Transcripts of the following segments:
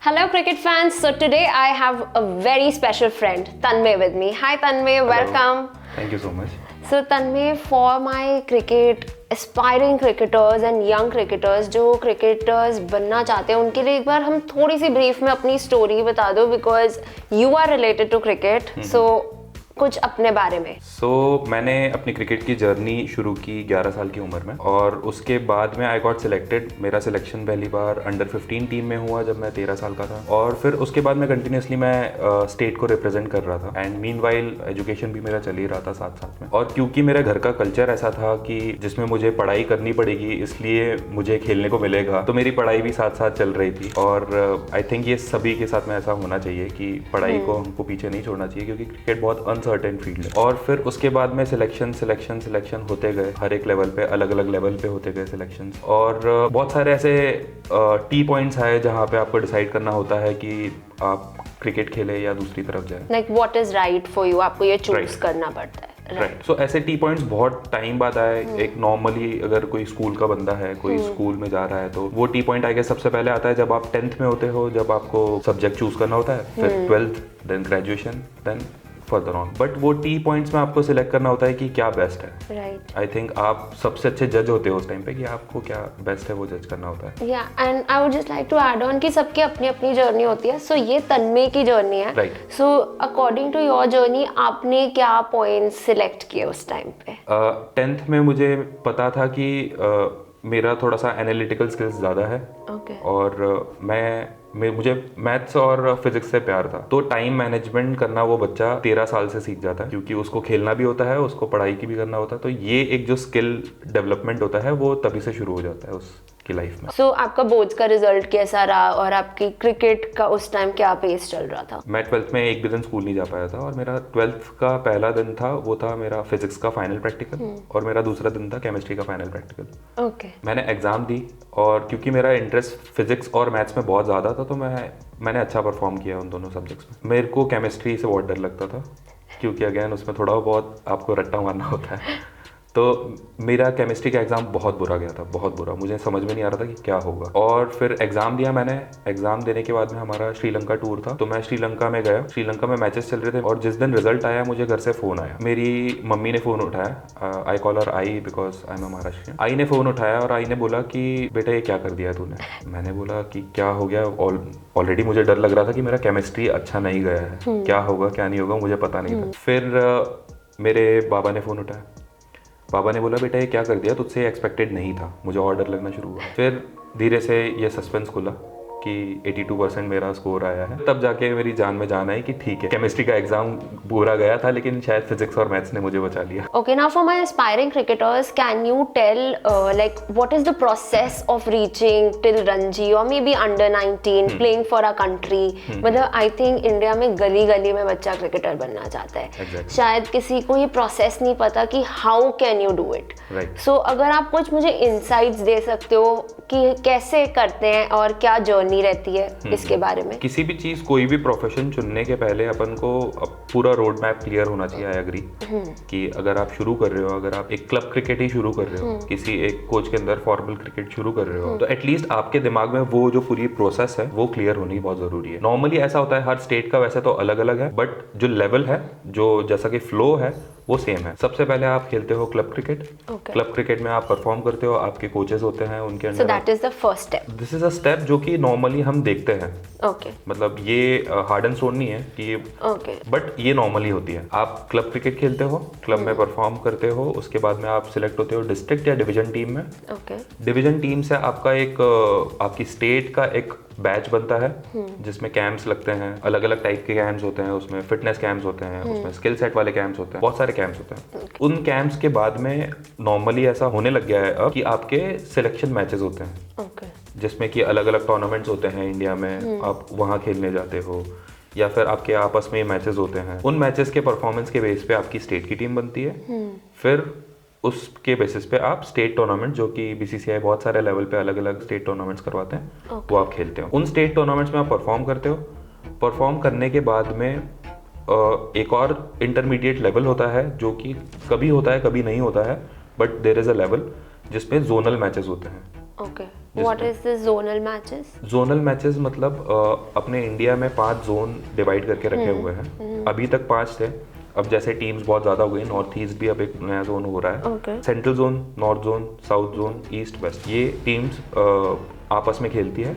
Hello cricket fans. So today I have a very special friend, Tanmay, with me. Hi Tanmay, welcome. Thank you so much. So Tanmay, for my cricket aspiring cricketers and young cricketers जो cricketers बनना चाहते हैं उनके लिए एक बार हम थोड़ी सी brief में अपनी स्टोरी बता दो because you are related to cricket. So कुछ अपने बारे में। मैंने अपनी क्रिकेट की जर्नी शुरू की 11 साल की उम्र में और उसके बाद में आई गॉट सिलेक्टेड। मेरा सिलेक्शन पहली बार अंडर 15 टीम में हुआ जब मैं 13 साल का था और फिर उसके बाद में कंटिन्यूसली मैं स्टेट को रिप्रेजेंट कर रहा था एंड मीनवाइल एजुकेशन भी मेरा चल ही रहा था साथ साथ में। और क्योंकि मेरे घर का कल्चर ऐसा था कि जिसमें मुझे पढ़ाई करनी पड़ेगी इसलिए मुझे खेलने को मिलेगा, तो मेरी पढ़ाई भी साथ साथ चल रही थी। और आई थिंक ये सभी के साथ में ऐसा होना चाहिए कि पढ़ाई को हमको पीछे नहीं छोड़ना चाहिए क्योंकि क्रिकेट बहुत अनसर्टेन फील्ड है। और फिर उसके बाद में सिलेक्शन होते गए, हर एक लेवल पे अलग अलग लेवल पे होते गए सिलेक्शन। और बहुत सारे ऐसे टी पॉइंट्स आए जहाँ पे आपको डिसाइड करना होता है कि आप क्रिकेट खेले या दूसरी तरफ जाए। Like what is right for you, आपको ये चूज करना पड़ता है। राइट। सो ऐसे टी पॉइंट्स बहुत टाइम बाद आए। एक नॉर्मली अगर कोई स्कूल का बंदा है, कोई स्कूल में जा रहा है, तो वो टी पॉइंट आगे सबसे पहले आता है जब आप 10th में होते हो, जब आपको सब्जेक्ट चूज करना होता है, फिर 12th, then graduation, then further on. But वो टी पॉइंट्स में आपको सिलेक्ट करना होता है कि क्या बेस्ट है। राइट। आई थिंक आप सबसे अच्छे जज होते हो उस टाइम पे कि आपको क्या बेस्ट है वो जज करना होता है। या and I would just like to add on कि सबकी अपनी अपनी जर्नी होती है। सो ये तन्मय की जर्नी है। Right. So according to your journey आपने क्या पॉइंट्स सिलेक्ट किए उस टाइम पे? 10th में मुझे पता था कि मेरा थोड़ा सा एनालिटिकल स्किल्स ज़्यादा है। Okay. और मुझे मैथ्स और फिजिक्स से प्यार था, तो टाइम मैनेजमेंट करना वो बच्चा 13 साल से सीख जाता है क्योंकि उसको खेलना भी होता है, उसको पढ़ाई की भी करना होता है। तो ये एक जो स्किल डेवलपमेंट होता है वो तभी से शुरू हो जाता है उसकी लाइफ में। सो आपका बोर्ड्स का रिजल्ट कैसा रहा और आपकी क्रिकेट का उस टाइम क्या पेस चल रहा था? मैं 12th में एक भी दिन स्कूल नहीं जा पाया था और मेरा 12th का पहला दिन था, वो था मेरा फिजिक्स का फाइनल प्रैक्टिकल और मेरा दूसरा दिन था केमिस्ट्री का फाइनल प्रैक्टिकल। ओके। मैंने एग्जाम दी और क्योंकि मेरा इंटरेस्ट फिजिक्स और मैथ्स में बहुत ज़्यादा था तो मैंने अच्छा परफॉर्म किया उन दोनों सब्जेक्ट्स में। मेरे को केमिस्ट्री से बहुत डर लगता था क्योंकि अगेन उसमें थोड़ा बहुत आपको रट्टा मारना होता है। तो मेरा केमिस्ट्री का एग्ज़ाम बहुत बुरा गया था, बहुत बुरा। मुझे समझ में नहीं आ रहा था कि क्या होगा। और फिर एग्ज़ाम दिया मैंने। एग्ज़ाम देने के बाद में हमारा श्रीलंका टूर था, तो मैं श्रीलंका में गया। श्रीलंका में मैचेस चल रहे थे और जिस दिन रिजल्ट आया मुझे घर से फ़ोन आया। मेरी मम्मी ने फ़ोन उठाया। आई कॉल हर आई because I am a Maharashtrian. आई ने फ़ोन उठाया और आई ने बोला कि बेटा ये क्या कर दिया तूने। मैंने बोला कि क्या हो गया। ऑलरेडी मुझे डर लग रहा था कि मेरा केमिस्ट्री अच्छा नहीं गया है, क्या होगा क्या नहीं होगा मुझे पता नहीं था। फिर मेरे बाबा ने फ़ोन उठाया। पापा ने बोला बेटा ये क्या कर दिया, तुझसे एक्सपेक्टेड नहीं था। मुझे और डर लगना शुरू हुआ। फिर धीरे से ये सस्पेंस खुला कि 82% मेरा स्कोर आया है। तब जाके मेरी जान में जान आई कि ठीक है, केमिस्ट्री का एग्जाम बुरा गया था लेकिन शायद फिजिक्स और मैथ्स ने मुझे बचा लिया। Okay, now for my aspiring cricketers, can you tell like what is the process of reaching till Ranji or maybe under 19 playing for our country? मतलब I think इंडिया में गली गली में बच्चा क्रिकेटर बनना चाहता है। Exactly. शायद किसी को ये प्रोसेस नहीं पता कि how can you do it? Right. So अगर आप कुछ मुझे insights दे सकते हो कि कैसे करते हैं और क्या जर्नी रहती है इसके बारे में। किसी भी चीज़, कोई भी प्रोफेशन चुनने के पहले अपन को पूरा रोड मैप क्लियर होना चाहिए। आई एग्री कि अगर आप शुरू कर रहे हो, अगर आप एक क्लब क्रिकेट ही शुरू कर रहे हो, किसी एक कोच के अंदर फॉर्मल क्रिकेट शुरू कर रहे हो, तो एटलीस्ट आपके दिमाग में वो जो पूरी प्रोसेस है वो क्लियर होनी बहुत ज़रूरी है। नॉर्मली ऐसा होता है हर स्टेट का, वैसे तो अलग अलग है, बट जो लेवल है, जो जैसा कि फ्लो है वो सेम है। सबसे पहले आप खेलते हो क्लब क्रिकेट। क्लब क्रिकेट में आप परफॉर्म करते हो, आपके कोचेस होते हैं, उनके अंदर। So that is the first step. This is a step जो कि नॉर्मली हम देखते हैं। Okay. मतलब ये हार्ड एंड स्टोन नहीं है कि Okay. बट ये नॉर्मली होती है। आप क्लब क्रिकेट खेलते हो, क्लब में परफॉर्म करते हो, उसके बाद में आप सिलेक्ट होते हो डिस्ट्रिक्ट या डिवीजन टीम में। Okay. डिवीजन टीम से आपका एक आपकी स्टेट का एक बैच बनता है जिसमें कैंप्स लगते हैं। अलग अलग टाइप के कैंप्स होते हैं, उसमें फिटनेस कैंप्स होते हैं, उसमें स्किल सेट वाले कैंप्स होते हैं, बहुत सारे कैंप्स होते हैं। उन कैंप्स के बाद में नॉर्मली ऐसा होने लग गया है अब कि आपके सिलेक्शन मैचेस होते हैं। Okay. जिसमें कि अलग अलग टूर्नामेंट्स होते हैं इंडिया में, आप वहाँ खेलने जाते हो या फिर आपके आपस में मैचेस होते हैं। उन मैचेस के परफॉर्मेंस के बेस पे आपकी स्टेट की टीम बनती है। फिर उसके बेसिस पे आप स्टेट टूर्नामेंट, जो कि बीसीसीआई बहुत सारे लेवल पे अलग अलग स्टेट टूर्नामेंट्स करवाते हैं, वो आप खेलते हो। उन स्टेट टूर्नामेंट्स में आप परफॉर्म करते हो। परफॉर्म करने के बाद में एक और इंटरमीडिएट लेवल होता है जो कि कभी होता है कभी नहीं होता है, but there is a level जिसमें जोनल मैचेस होते हैं। Okay, what is the zonal matches? Zonal matches मतलब अपने इंडिया में 5 जोन डिवाइड करके रखे हुए हैं। अभी तक 5 थे, अब जैसे टीम्स बहुत ज़्यादा हो गई, नॉर्थ ईस्ट भी अब एक नया जोन हो रहा है। Okay, central zone, north zone, south zone, east, west, ये टीम्स आपस में खेलती है।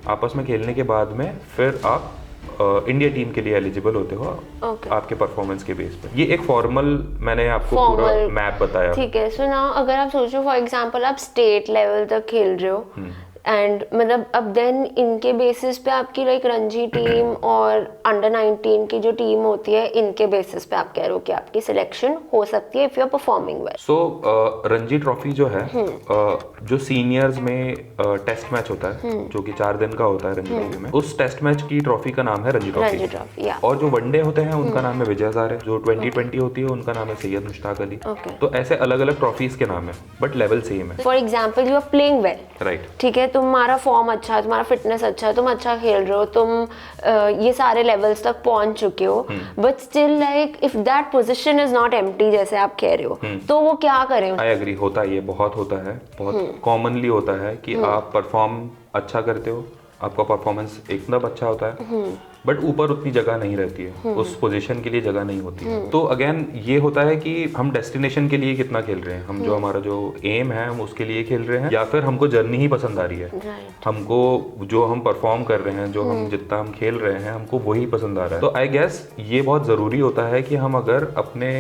आपस में खेलने के बाद में फिर आप इंडिया टीम के लिए एलिजिबल होते हो ओके, आपके परफॉर्मेंस के बेस पे। ये एक फॉर्मल मैंने आपको पूरा Formal. मैप बताया। ठीक है। सो नाउ अगर आप सोचो फॉर एग्जांपल आप स्टेट लेवल तक खेल रहे हो एंड मतलब अब देन इनके बेसिस पे आपकी लाइक रणजी टीम और अंडर 19 की जो टीम होती है इनके बेसिस पे आप कह रहे हो कि आपकी सिलेक्शन हो सकती है if you are performing well. So Ranji trophy जो है जो सीनियर्स में टेस्ट मैच होता है जो कि 4 दिन का होता है रणजी ट्रॉफी में, उस टेस्ट मैच की ट्रॉफी का नाम है रणजी रणजी ट्रॉफी। ट्रॉफी, या और जो वनडे होते हैं उनका नाम है विजय हजारे, जो 2020 होती है उनका नाम है सैयद मुश्ताक अली। ओके। तो ऐसे अलग अलग ट्रॉफीज के नाम है बट लेवल सेम है। For example you are playing well, right, ठीक है, तुम्हारा फॉर्म अच्छा है, तुम्हारा फिटनेस अच्छा है, तुम अच्छा खेल रहे हो, तुम ये सारे लेवल्स तक पहुंच चुके हो, but still like if that position is not empty जैसे आप कह रहे हो, तो वो क्या करें? आई एग्री, होता है, ये बहुत होता है, बहुत कॉमनली होता है कि आप परफॉर्म अच्छा करते हो, आपका परफॉर्मेंस एकदम अच्छा होता है बट ऊपर उतनी जगह नहीं रहती है, उस पोजीशन के लिए जगह नहीं होती है। तो अगेन ये होता है कि हम डेस्टिनेशन के लिए कितना खेल रहे हैं, हम जो हमारा जो एम है हम उसके लिए खेल रहे हैं या फिर हमको जर्नी ही पसंद आ रही है। हमको जो हम परफॉर्म कर रहे हैं, जो हम जितना हम खेल रहे हैं, हमको वही पसंद आ रहा है। तो आई गेस ये बहुत जरूरी होता है कि हम अगर अपने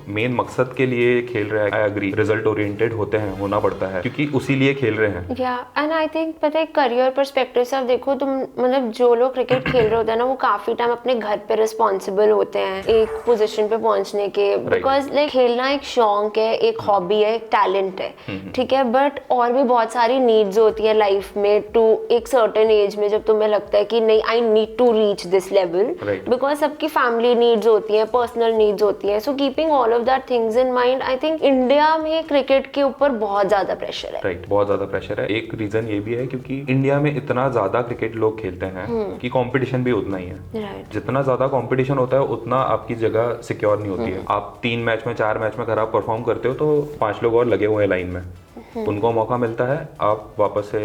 मेन मकसद के लिए खेल रहे हैं, आई एग्री, रिजल्ट ओरिएंटेड होते हैं, होना पड़ता है क्योंकि उसी लिए खेल रहे हैं। या एंड आई थिंक पता है करियर पर्सपेक्टिव से आप देखो, तुम मतलब जो लोग क्रिकेट खेल रहे होते हैं ना वो काफी टाइम अपने घर पे रिस्पॉन्सिबल होते हैं एक पोजीशन पे पहुंचने के, बिकॉज लाइक खेलना एक शौक है, एक हॉबी है, एक टैलेंट है, ठीक है, बट और भी बहुत सारी नीड्स होती है लाइफ में टू एक सर्टेन एज में जब तुम्हें लगता है कि नहीं I need to reach this level, because सबकी फैमिली नीड्स होती है, पर्सनल नीड्स होती है। So keeping all of that things in mind, I think India में क्रिकेट के ऊपर बहुत ज्यादा प्रेशर है। राइट, बहुत ज्यादा प्रेशर है। एक रीजन ये भी है क्योंकि इंडिया में इतना ज्यादा क्रिकेट लोग खेलते हैं कि कंपटीशन भी उतना ही है। जितना ज्यादा कंपटीशन होता है उतना आपकी जगह सिक्योर नहीं होती है। आप 3 मैच में 4 मैच में खराब परफॉर्म करते हो तो 5 लोग और लगे हुए हैं लाइन में, उनको मौका मिलता है, आप वापस से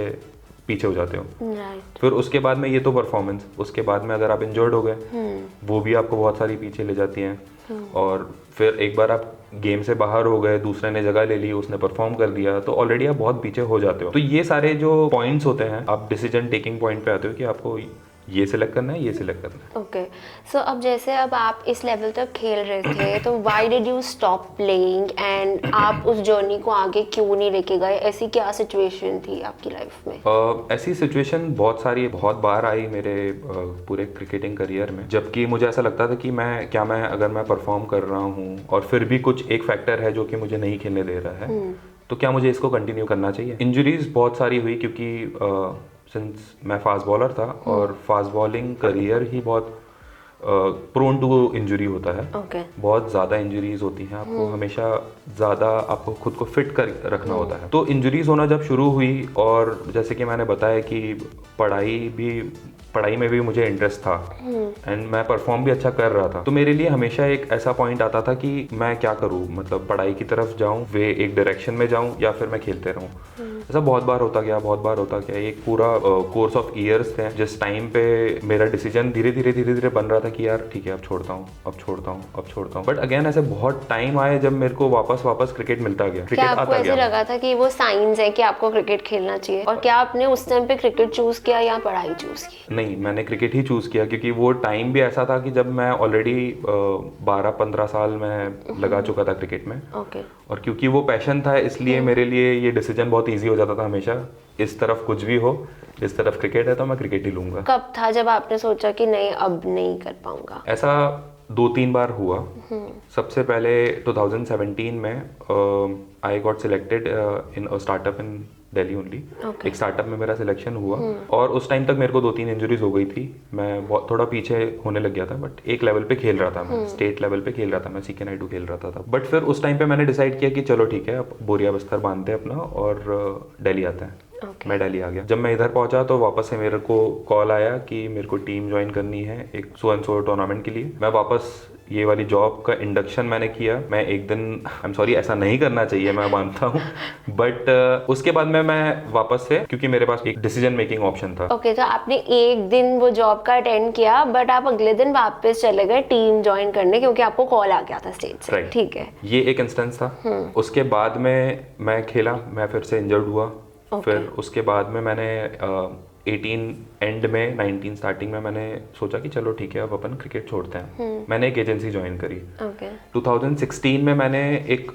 पीछे हो जाते हो। फिर उसके बाद में ये तो परफॉर्मेंस, उसके बाद में अगर आप इंजर्ड हो गए वो भी आपको बहुत सारी पीछे ले जाती हैं। और फिर एक बार आप गेम से बाहर हो गए, दूसरे ने जगह ले ली, उसने परफॉर्म कर दिया, तो ऑलरेडी आप बहुत पीछे हो जाते हो। तो ये सारे जो पॉइंट्स होते हैं, आप डिसीजन टेकिंग पॉइंट पे आते हो कि आपको ये सिलेक्ट करना है, ये सिलेक्ट करना है। ओके, सो अब जैसे अब आप इस लेवल तक खेल रहे थे तो why did you stop playing and आप उस जर्नी को आगे क्यों नहीं लेके गए? ऐसी क्या सिचुएशन थी आपकी लाइफ में? ऐसी सिचुएशन बहुत सारी, बहुत बार आई मेरे पूरे क्रिकेटिंग करियर में, जबकि मुझे ऐसा लगता था कि मैं अगर मैं परफॉर्म कर रहा हूँ और फिर भी कुछ एक फैक्टर है जो कि मुझे नहीं खेलने दे रहा है, तो क्या मुझे इसको कंटिन्यू करना चाहिए। इंजरीज बहुत सारी हुई क्योंकि सिंस मैं फास्ट बॉलर था और फास्ट बॉलिंग करियर ही बहुत प्रोन टू इंजरी होता है। बहुत ज़्यादा इंजरीज होती हैं, आपको हमेशा ज़्यादा आपको खुद को फिट कर रखना होता है। तो इंजरीज होना जब शुरू हुई और जैसे कि मैंने बताया कि पढ़ाई में भी मुझे इंटरेस्ट था एंड मैं परफॉर्म भी अच्छा कर रहा था, तो मेरे लिए हमेशा एक ऐसा पॉइंट आता था कि मैं क्या करूं, मतलब पढ़ाई की तरफ जाऊं, वे एक डायरेक्शन में जाऊं या फिर मैं खेलते रहूं। ऐसा बहुत बार होता गया। एक पूरा कोर्स ऑफ ईयर्स थे जिस टाइम पे मेरा डिसीजन धीरे धीरे बन रहा था कि यार ठीक है अब छोड़ता हूँ। बट अगेन ऐसे बहुत टाइम आए जब मेरे को वापस क्रिकेट मिलता गया, क्रिकेट आता गया। क्या आपको ऐसे लगा था कि वो साइंस है कि आपको क्रिकेट खेलना चाहिए, और क्या आपने उस टाइम पे क्रिकेट चूज किया या पढ़ाई चूज की? नहीं, मैंने क्रिकेट ही चूज किया क्योंकि वो टाइम भी ऐसा था कि जब मैं ऑलरेडी 12-15 साल में लगा चुका था क्रिकेट में। और क्योंकि वो पैशन था इसलिए मेरे लिए ये डिसीजन बहुत इजी हो जाता था हमेशा, इस तरफ कुछ भी हो, इस तरफ क्रिकेट है तो मैं क्रिकेट ही लूंगा। कब था जब आपने सोचा कि नहीं अब नहीं कर पाऊंगा? ऐसा 2-3 बार हुआ। सबसे पहले 2017 में I got selected in a startup in Delhi only. एक स्टार्टअप में मेरा सिलेक्शन हुआ और उस टाइम तक मेरे को 2-3 इंजरीज हो गई थी, मैं बहुत थोड़ा पीछे होने लग गया था, बट एक लेवल पे खेल रहा था मैं, स्टेट लेवल पे खेल रहा था मैं, सीके नायडू खेल रहा था। बट फिर उस टाइम पे मैंने डिसाइड किया कि चलो ठीक है अब बोरिया बस्तर बांधते हैं अपना और दिल्ली आते हैं। Okay. मैं दिल्ली आ गया। जब मैं इधर पहुंचा तो वापस से मेरे को कॉल आया कि मेरे को टीम ज्वाइन करनी है एक सो एंड सो टूर्नामेंट के लिए। मैं वापस ये वाली जॉब का इंडक्शन मैंने किया। मैं एक दिन, आई एम सॉरी ऐसा नहीं करना चाहिए, मैं मानता हूँ, बट उसके बाद में मैं वापस से, क्योंकि मेरे पास एक डिसीजन मेकिंग ऑप्शन था। ओके, तो आपने एक दिन वो जॉब का अटेंड किया, बट आप अगले दिन वापस चले गए टीम ज्वाइन करने क्योंकि आपको कॉल आ गया था स्टेट से। Right. ठीक है, ये एक इंस्टेंस था। उसके बाद में मैं खेला, मैं फिर से इंजर्ड हुआ। फिर उसके बाद में मैंने 18 एंड में 19 स्टार्टिंग में मैंने सोचा कि चलो ठीक है अब अपन क्रिकेट छोड़ते हैं। मैंने एक एजेंसी ज्वाइन करी। ओके। 2016 में मैंने एक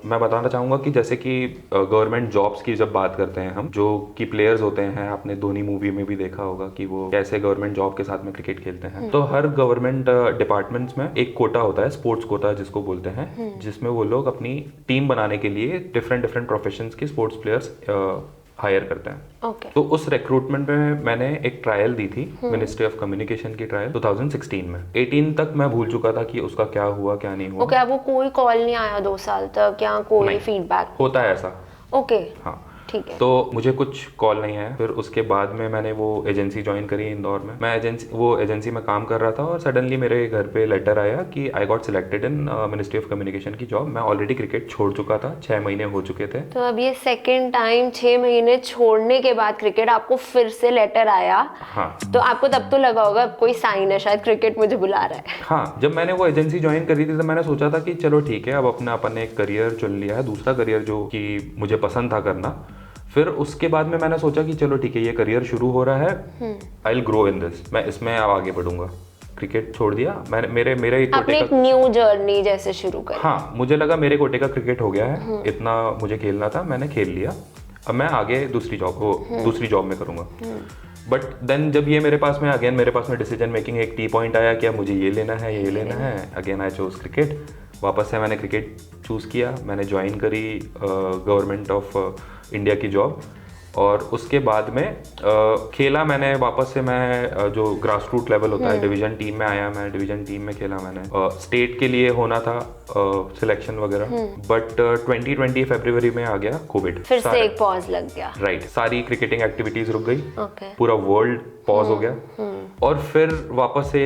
मैं बताना चाहूँगा कि जैसे कि गवर्नमेंट जॉब्स की जब बात करते हैं हम, जो कि प्लेयर्स होते हैं, आपने धोनी मूवी में भी देखा होगा कि वो कैसे गवर्नमेंट जॉब के साथ में क्रिकेट खेलते हैं। तो हर गवर्नमेंट डिपार्टमेंट्स में एक कोटा होता है, स्पोर्ट्स कोटा जिसको बोलते हैं, जिसमें वो लोग अपनी टीम बनाने के लिए डिफरेंट डिफरेंट प्रोफेशंस के स्पोर्ट्स प्लेयर्स हायर करते हैं। ओके। तो उस रिक्रूटमेंट में मैंने एक ट्रायल दी थी, मिनिस्ट्री ऑफ कम्युनिकेशन की ट्रायल 2016 में। 18 तक मैं भूल चुका था कि उसका क्या हुआ क्या नहीं हुआ। ओके, आपको कोई कॉल नहीं आया 2 साल तक या कोई फीडबैक? होता है ऐसा। ओके, हाँ, ठीक है। तो मुझे कुछ कॉल नहीं आया। फिर उसके बाद में मैंने वो एजेंसी ज्वाइन करी इंदौर में। मैं वो एजेंसी में काम कर रहा था और सडनली मेरे घर पे लेटर आया कि I got selected in ministry of communication की जॉब। मैं ऑलरेडी क्रिकेट छोड़ चुका था, 6 महीने हो चुके थे। तो अब ये सेकंड टाइम 6 महीने छोड़ने के बाद क्रिकेट आपको फिर से लेटर आया। हाँ, तो आपको तब तो लगा होगा कोई साइन है, शायद क्रिकेट मुझे बुला रहा है। हाँ, जब मैंने वो एजेंसी ज्वाइन करी थी तो मैंने सोचा था कि चलो ठीक है अब अपन एक करियर चुन लिया है, दूसरा करियर जो कि मुझे पसंद था करना। फिर उसके बाद में मैंने सोचा कि चलो ठीक है ये करियर शुरू हो रहा है, I will grow in this, मैं इसमें अब आगे बढ़ूंगा। क्रिकेट छोड़ दिया मैंने, मेरे एक आपने एक न्यू जर्नी जैसे शुरू करी। हाँ, मुझे लगा मेरे कोटे का क्रिकेट हो गया है, इतना मुझे खेलना था, मैंने खेल लिया। अब मैं आगे दूसरी जॉब में करूँगा। बट देन जब ये मेरे पास में डिसीजन मेकिंग एक टी पॉइंट आया कि अब मुझे ये लेना है, अगेन आई चोज क्रिकेट। वापस से मैंने क्रिकेट चूज़ किया, मैंने ज्वाइन करी गवर्नमेंट ऑफ इंडिया की जॉब। और उसके बाद में खेला मैंने वापस से। मैं जो ग्रास रूट लेवल होता है, डिवीजन टीम में आया, मैं डिवीजन टीम में खेला मैंने। स्टेट के लिए होना था सिलेक्शन वगैरह, बट 2020 फरवरी में आ गया कोविड। फिर से एक पॉज लग गया। राइट, सारी क्रिकेटिंग एक्टिविटीज रुक गई। ओके। पूरा वर्ल्ड पॉज हो गया। और फिर वापस से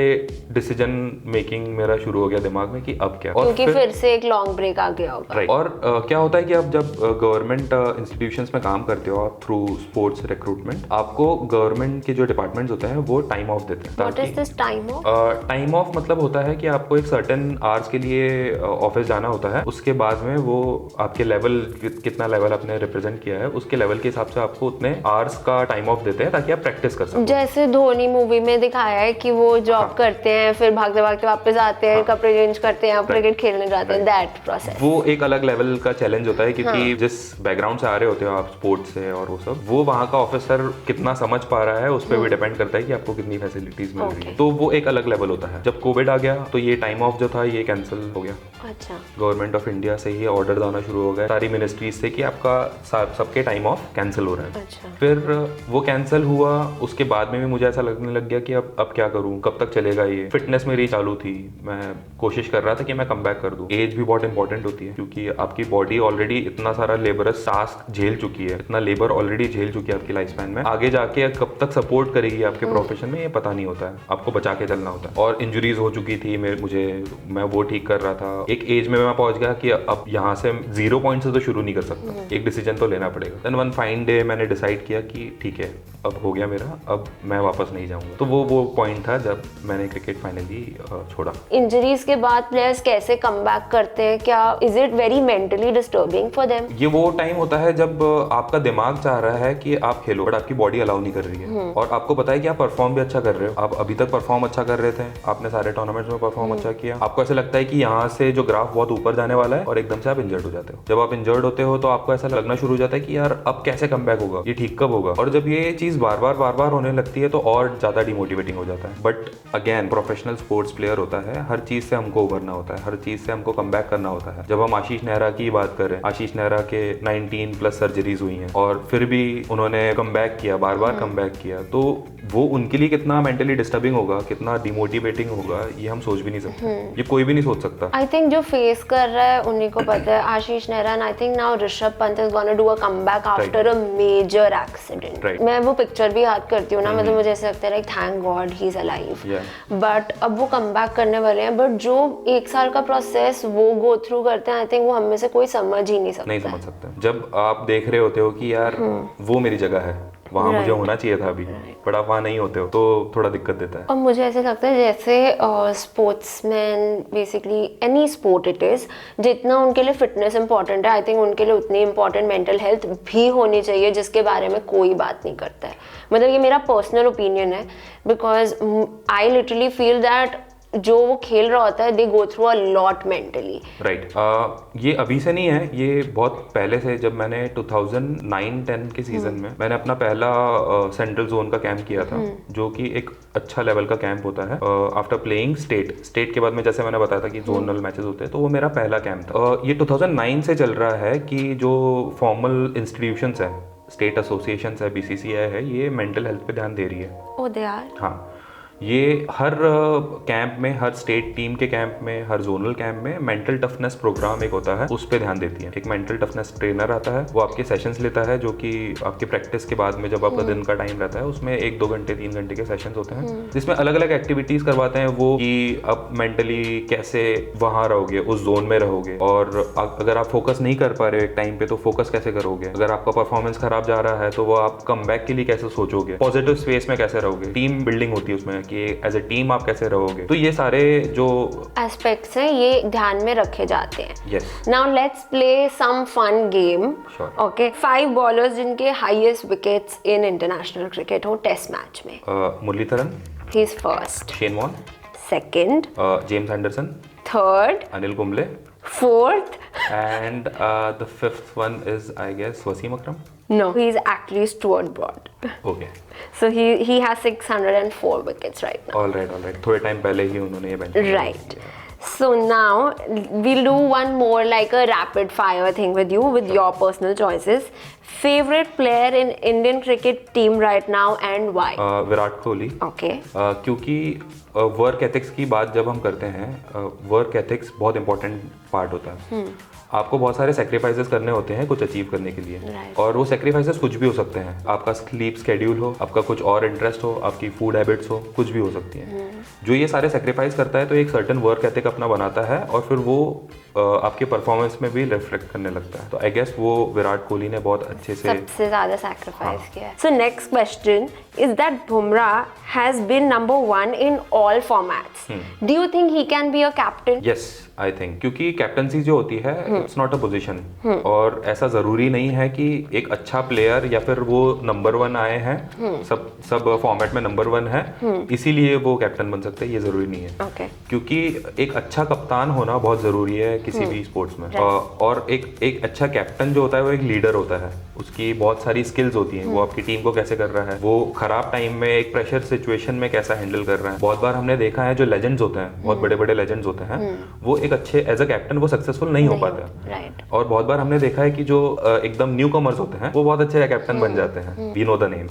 डिसीजन मेकिंग मेरा शुरू हो गया दिमाग में कि अब क्या। क्योंकि फिर से एक लॉन्ग ब्रेक आ गया होगा। राइट। और क्या होता है कि आप जब गवर्नमेंट इंस्टीट्यूशंस में काम करते हो, आप थ्रू स्पोर्ट्स रिक्रूटमेंट, आपको गवर्नमेंट के जो डिपार्टमेंट्स होते हैं वो टाइम ऑफ देते हैं। What is this time of? Time of मतलब होता है कि आपको एक सर्टेन आवर्स के लिए ऑफिस जाना होता है। उसके बाद में वो आपके लेवल, कितना लेवल आपने रिप्रेजेंट किया है, उसके लेवल के हिसाब से आपको उतने आवर्स का टाइम ऑफ देते हैं ताकि आप प्रैक्टिस कर सको। जैसे धोनी मूवी में दिखाया है कि वो जॉब करते हैं, फिर भागते भागते वापस आते हैं, कपड़े चेंज करते हैं, क्रिकेट खेलने जाते हैं, दैट प्रोसेस। वो एक अलग लेवल का चैलेंज होता है क्योंकि जिस बैकग्राउंड से आ रहे होते हो आप स्पोर्ट्स से और वो सब, वो वहाँ का ऑफिसर कितना समझ पा रहा है उस पर भी डिपेंड करता है कि आपको कितनी फैसिलिटीज मिल रही है। तो वो एक अलग लेवल होता है। जब कोविड आ गया तो ये टाइम ऑफ जो था ये कैंसिल हो गया। अच्छा। गवर्नमेंट ऑफ इंडिया से ही ऑर्डर आना शुरू हो गए सारी मिनिस्ट्रीज से कि आपका सबके टाइम ऑफ कैंसिल हो रहा है। अच्छा। फिर वो कैंसिल हुआ। उसके बाद में भी मुझे ऐसा लगने लग गया कि अब क्या करूं, कब तक चलेगा ये। फिटनेस मेरी चालू थी, मैं कोशिश कर रहा था कि मैं कम बैक कर दूं। एज भी बहुत इंपॉर्टेंट होती है क्योंकि आपकी बॉडी ऑलरेडी इतना सारा लेबरस टास्क झेल चुकी है, इतना लेबर ऑलरेडी झेल चुकी है आपकी लाइफ स्पैन में। आगे जाके कब तक सपोर्ट करेगी आपके प्रोफेशन में ये पता नहीं होता है, आपको बचा के चलना होता है। और इंजरीज हो चुकी थी मैं वो ठीक कर रहा था। एक एज में मैं पहुंच गया कि अब यहाँ से 0 पॉइंट से तो शुरू नहीं कर सकता, एक डिसीजन तो लेना पड़ेगा। देन वन फाइन डे मैंने डिसाइड किया कि ठीक है अब हो गया मेरा, अब मैं वापस नहीं जाऊंगा। तो वो पॉइंट था जब मैंने क्रिकेट फाइनली छोड़ा। इंजरीज के बाद प्लेयर्स कैसे कम बैक करते हैं? क्या is it very mentally disturbing for them? ये वो टाइम होता है जब आपका दिमाग चाह रहा है कि आप खेलो बट आपकी बॉडी अलाउ नहीं कर रही है, और आपको पता है कि आप परफॉर्म भी अच्छा कर रहे हो, आप अभी तक परफॉर्म अच्छा कर रहे थे, आपने सारे टूर्नामेंट्स में परफॉर्म अच्छा किया, आपको ऐसा लगता है कि यहाँ से जो ग्राफ बहुत ऊपर जाने वाला है, और एकदम से आप इंजर्ड हो जाते हो। जब आप इंजर्ड होते हो तो आपको ऐसा लगना शुरू हो जाता है कि यार अब कैसे कम बैक होगा, ये ठीक कब होगा। और जब ये चीज बार बार होने लगती है तो और ज्यादा डिमोटिवेट डिमोटिवेटिंग हो जाता है। But again professional sports player होता है, हर चीज़ से हमको उभरना होता है, हर चीज़ से हमको कम बैक करना होता है। जब हम आशीष नेहरा की बात करें, आशीष नेहरा के 19+ सर्जरीज हुई हैं और फिर भी उन्होंने कम बैक किया, बार बार कम बैक किया, तो वो उनके लिए कितना मेंटली डिस्टर्बिंग होगा, कितना डिमोटिवेटिंग होगा, ये हम सोच भी नहीं सकते, ये कोई भी नहीं सोच सकता। आई थिंक जो फेस कर रहा है उन्हीं को पता है। Ashish Nehra and I think now Rishabh Pant is gonna do a comeback after a major accident. मैं वो पिक्चर भी याद करती हूँ ना, मतलब मुझे ऐसा लगता है like thank God he is alive. But अब वो कमबैक करने वाले हैं, बट जो 1 साल का प्रोसेस वो गो थ्रू करते हैं, आई थिंक वो हम में से कोई समझ ही नहीं सकता। नहीं समझ सकते। जब आप देख रहे होते हो कि यार वो मेरी जगह है, वहाँ मुझे होना चाहिए था अभी, बट आप वहाँ नहीं होते हो तो थोड़ा दिक्कत देता है। और मुझे ऐसे लगता है जैसे sportsman, basically any sport it is, जितना उनके लिए फिटनेस इंपॉर्टेंट है, आई थिंक उनके लिए उतनी इंपॉर्टेंट मेंटल हेल्थ भी होनी चाहिए, जिसके बारे में कोई बात नहीं करता है। मतलब ये मेरा पर्सनल ओपिनियन है, because I literally feel that जो वो खेल रहा होता है, they go through a lot mentally. Right. ये अभी से नहीं है, ये बहुत पहले से। जब मैंने 2009-10 के सीजन में मैंने अपना पहला सेंट्रल जोन का कैंप किया था, जो कि एक अच्छा लेवल का कैंप होता है आफ्टर प्लेइंग स्टेट के बाद में, जैसे मैंने बताया था कि जोनल मैचेस होते हैं, तो वो मेरा पहला कैंप था। ये 2009 से चल रहा है कि जो फॉर्मल इंस्टीट्यूशंस है, स्टेट एसोसिएशंस है, BCCI है, ये मेंटल हेल्थ पे ध्यान दे रही है। ओ दे आर। हाँ, ये हर कैंप में, हर स्टेट टीम के कैंप में, हर जोनल कैंप में मेंटल टफनेस प्रोग्राम एक होता है, उस पे ध्यान देती है। एक मेंटल टफनेस ट्रेनर आता है, वो आपके सेशंस लेता है, जो कि आपके प्रैक्टिस के बाद में जब आपका दिन का टाइम रहता है, उसमें 1-2 घंटे 3 घंटे के सेशंस होते हैं, जिसमें अलग अलग एक्टिविटीज करवाते हैं वो, कि आप मेंटली कैसे वहाँ रहोगे, उस जोन में रहोगे, और अगर आप फोकस नहीं कर पा रहे हो एक टाइम पे, तो फोकस कैसे करोगे। अगर आपका परफॉर्मेंस खराब जा रहा है, तो वो आप कम बैक के लिए कैसे सोचोगे, पॉजिटिव स्पेस में कैसे रहोगे, टीम बिल्डिंग होती है उसमें कि एज ए टीम आप कैसे रहोगे। तो ये सारे जो एस्पेक्ट्स हैं ये ध्यान में रखे जाते हैं। Yes. Now let's play some fun game. Sure. Okay, 5 bowlers जिनके highest wickets in international cricket हो टेस्ट मैच में। Muralidharan, he is first, Shane Warne, second, James Anderson, third, Anil Kumble, fourth, and the 5th one is I guess Wasim Akram. no, he is actually Stuart Broad. Okay. So he has 604 wickets right now. All right. थोड़े time पहले ही उन्होंने ये bench mark Right. So now we'll do one more like a rapid fire thing with you, with your personal choices. Favorite player in Indian cricket team right now and why? Virat Kohli. Okay. क्योंकि work ethics की बात जब हम करते हैं, work ethics बहुत important part होता है। आपको बहुत सारे सेक्रीफाइसेस करने होते हैं कुछ अचीव करने के लिए, Right. और वो सेक्रीफाइसेस कुछ भी हो सकते हैं। आपका स्लीप स्केड्यूल हो, आपका कुछ और इंटरेस्ट हो, आपकी फूड हैबिट्स हो, कुछ भी हो सकती हैं। जो ये सारे सेक्रीफाइस करता है, तो एक सर्टेन वर्क एथिक अपना बनाता है, और फिर वो आपके परफॉर्मेंस में भी रिफ्लेक्ट करने लगता है। तो आई गेस वो विराट कोहली ने बहुत अच्छे से सबसे ज्यादा सैक्रिफाइस किया है। So next question is that Bumrah has been number 1 in all formats. Do you think he can be a captain? Yes, I think, क्योंकि कैप्टनसी जो होती है इट्स नॉट अ पोजीशन, और ऐसा जरूरी नहीं है कि एक अच्छा प्लेयर या फिर वो नंबर 1 आए हैं, सब फॉर्मेट में नंबर 1 है, इसीलिए वो कैप्टन बन सकते हैं, ये जरूरी नहीं है। Okay. क्योंकि एक अच्छा कप्तान होना बहुत जरूरी है किसी भी स्पोर्ट्स में। और एक अच्छा कैप्टन जो होता है वो एक लीडर होता है, उसकी बहुत सारी स्किल्स होती हैं। वो आपकी टीम को कैसे कर रहा है, वो खराब टाइम में एक प्रेशर सिचुएशन में कैसा हैंडल कर रहा है। बहुत बार हमने देखा है जो लेजेंड्स होते हैं, बहुत बड़े बड़े लेजेंड्स होते हैं, वो एक अच्छे एज अ कैप्टन वो सक्सेसफुल नहीं हो पाते। Right. और बहुत बार हमने देखा है कि जो एकदम न्यू कमर्स होते हैं वो बहुत अच्छे कैप्टन बन जाते हैं, we know the name.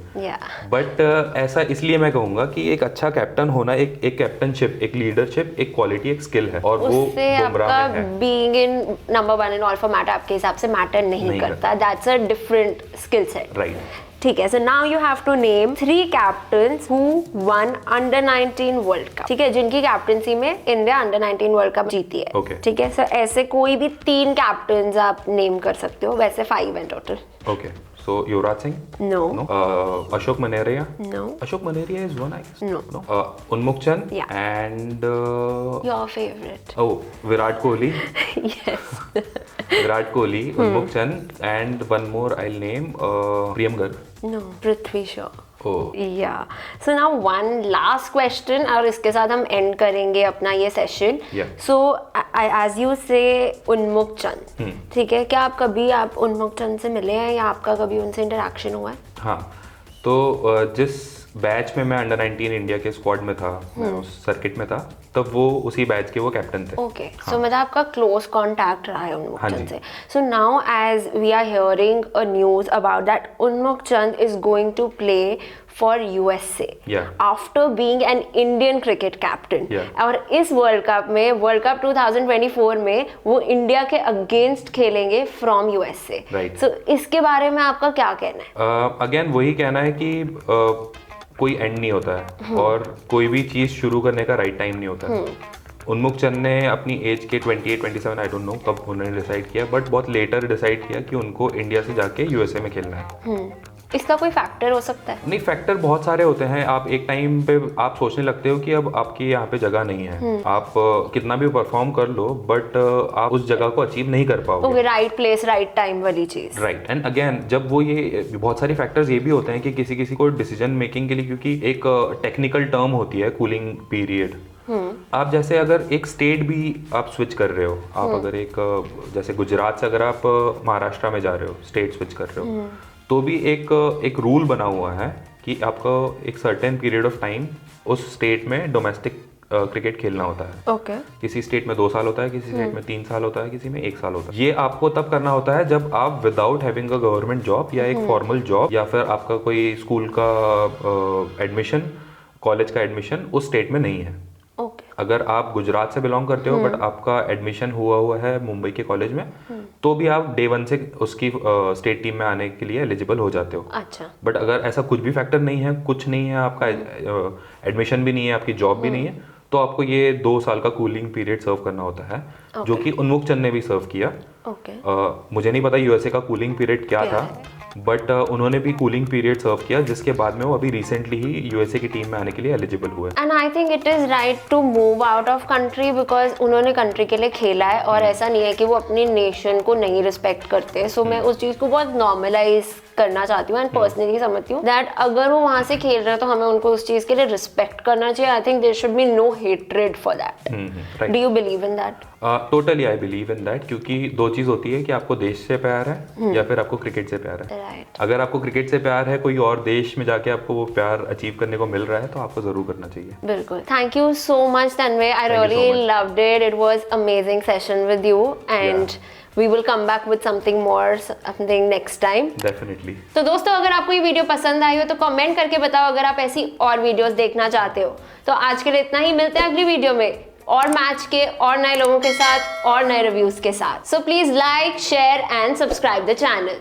But ऐसा इसलिए मैं कहूंगा कि एक अच्छा कैप्टन होना एक कैप्टनशिप, एक लीडरशिप, एक क्वालिटी, एक स्किल है, और वो बुमराह में है। Being in number 1 in all format आपके हिसाब से मैटर नहीं करता, that's a different skill set. Right. ठीक है, so now you have to name 3 captains who won under 19 world cup. ठीक है, जिनकी कैप्टनसी में इंडिया अंडर 19 वर्ल्ड कप जीती है। Okay. ठीक है, सो ऐसे कोई भी 3 कैप्टन्स आप नेम कर सकते हो, वैसे 5 हैं टोटल। Okay, so Yuvraj Singh? No. Ashok Maneria? No. Ashok Maneria is one, I guess. No. Unmukt Chand? Yeah. And your favourite? Virat Kohli? Yes. Virat Kohli, Unmukt Chand, and one more I will name Priyam Garg. No, Prithvi Shaw. Oh. Yeah. So now one last question और इसके साथ हम end करेंगे अपना ये session. Yeah. So as you say उन्मुख चंद, ठीक है, क्या आप उन्मुख चंद से मिले हैं या आपका कभी उनसे इंटरेक्शन हुआ है? हाँ, तो जिस बैच में मैं अंडर 19 इंडिया के स्क्वाड में था, मैं उस सर्किट में था, तब वो उसी बैच के वो कैप्टन थे। ओके, सो मतलब आपका क्लोज कांटेक्ट रहा है उन्मुख हाँ चंद जी। से। So now as we are hearing a news about that Unmukt Chand is going to play for USA after being an Indian cricket captain, और इस वर्ल्ड कप में, वर्ल्ड कप 2024 में वो इंडिया के अगेंस्ट खेलेंगे फ्रॉम यूएसए। सो इसके बारे में आपका क्या कहना है? अगेन वही कहना है कि कोई एंड नहीं होता है और कोई भी चीज़ शुरू करने का राइट टाइम नहीं होता है। उन्मुख चंद ने अपनी एज के 28, 27 आई डोंट नो कब उन्होंने डिसाइड किया, बट बहुत लेटर डिसाइड किया कि उनको इंडिया से जाके यूएसए में खेलना है। इसका कोई फैक्टर हो सकता है? नहीं, फैक्टर बहुत सारे होते हैं। आप एक टाइम पे आप सोचने लगते हो कि अब आपकी यहाँ पे जगह नहीं है, आप कितना भी परफॉर्म कर लो बट आप उस जगह को अचीव नहीं कर पाओगे। Okay, right place right time वाली चीज। राइट, एंड अगेन जब वो ये बहुत सारे फैक्टर्स ये भी होते हैं कि किसी को डिसीजन मेकिंग के लिए, क्योंकि एक टेक्निकल टर्म होती है कूलिंग पीरियड। आप जैसे अगर एक स्टेट भी आप स्विच कर रहे हो, आप अगर एक जैसे गुजरात से अगर आप महाराष्ट्र में जा रहे हो, स्टेट स्विच कर रहे हो, तो भी एक रूल बना हुआ है कि आपको एक सर्टेन पीरियड ऑफ टाइम उस स्टेट में डोमेस्टिक क्रिकेट खेलना होता है। ओके। किसी स्टेट में 2 साल होता है, किसी स्टेट में 3 साल होता है, किसी में 1 साल होता है। ये आपको तब करना होता है जब आप without having a government job या एक फॉर्मल जॉब या फिर आपका कोई स्कूल का एडमिशन, कॉलेज का एडमिशन उस स्टेट में नहीं है। ओके। अगर आप गुजरात से बिलोंग करते हो बट आपका एडमिशन हुआ है मुंबई के कॉलेज में, तो भी आप डे 1 से उसकी स्टेट टीम में आने के लिए एलिजिबल हो जाते हो। अच्छा। बट अगर ऐसा कुछ भी फैक्टर नहीं है, कुछ नहीं है, आपका एडमिशन भी नहीं है, आपकी जॉब भी नहीं है, तो आपको ये 2 साल का कूलिंग पीरियड सर्व करना होता है, जो कि उन्मुख चंद ने भी सर्व किया। ओके। मुझे नहीं पता यूएसए का कूलिंग पीरियड क्या था, बट उन्होंने भी कूलिंग पीरियड सर्व किया, जिसके बाद में वो अभी रिसेंटली ही यूएसए की टीम में आने के लिए एलिजिबल हुए। And I think it is right to move out of country because उन्होंने कंट्री के लिए खेला है, और ऐसा नहीं है कि वो अपनी नेशन को नहीं रिस्पेक्ट करते। सो मैं उस चीज़ को बहुत नॉर्मलाइज करना चाहती हूँ एंड पर्सनली समझती हूँ दैट अगर वो वहाँ से खेल रहे हैं तो हमें उनको उस चीज़ के लिए रिस्पेक्ट करना चाहिए। I think there should be no hatred for that. Do you believe in that? Totally I believe in that, क्योंकि 2 चीज़ होती है कि आपको देश से प्यार है या फिर आपको क्रिकेट से प्यार है। राइट। अगर आपको क्रिकेट से प्यार है, कोई और देश में जाके आपको वो प्यार अचीव करने को मिल रहा है, तो आपको जरूर करना चाहिए। बिल्कुल। Thank you so much Tanmay, I really loved it, it was amazing session with you and we will come back with something more, something next time. Definitely. तो दोस्तों अगर आपको ये वीडियो पसंद आई हो तो कमेंट करके बताओ अगर आप ऐसी और वीडियोस देखना चाहते हो। तो आज के लिए इतना ही, मिलते हैं अगली वीडियो में और मैच के और नए लोगों के साथ और नए रिव्यूज के साथ। So please like, share and subscribe the channel.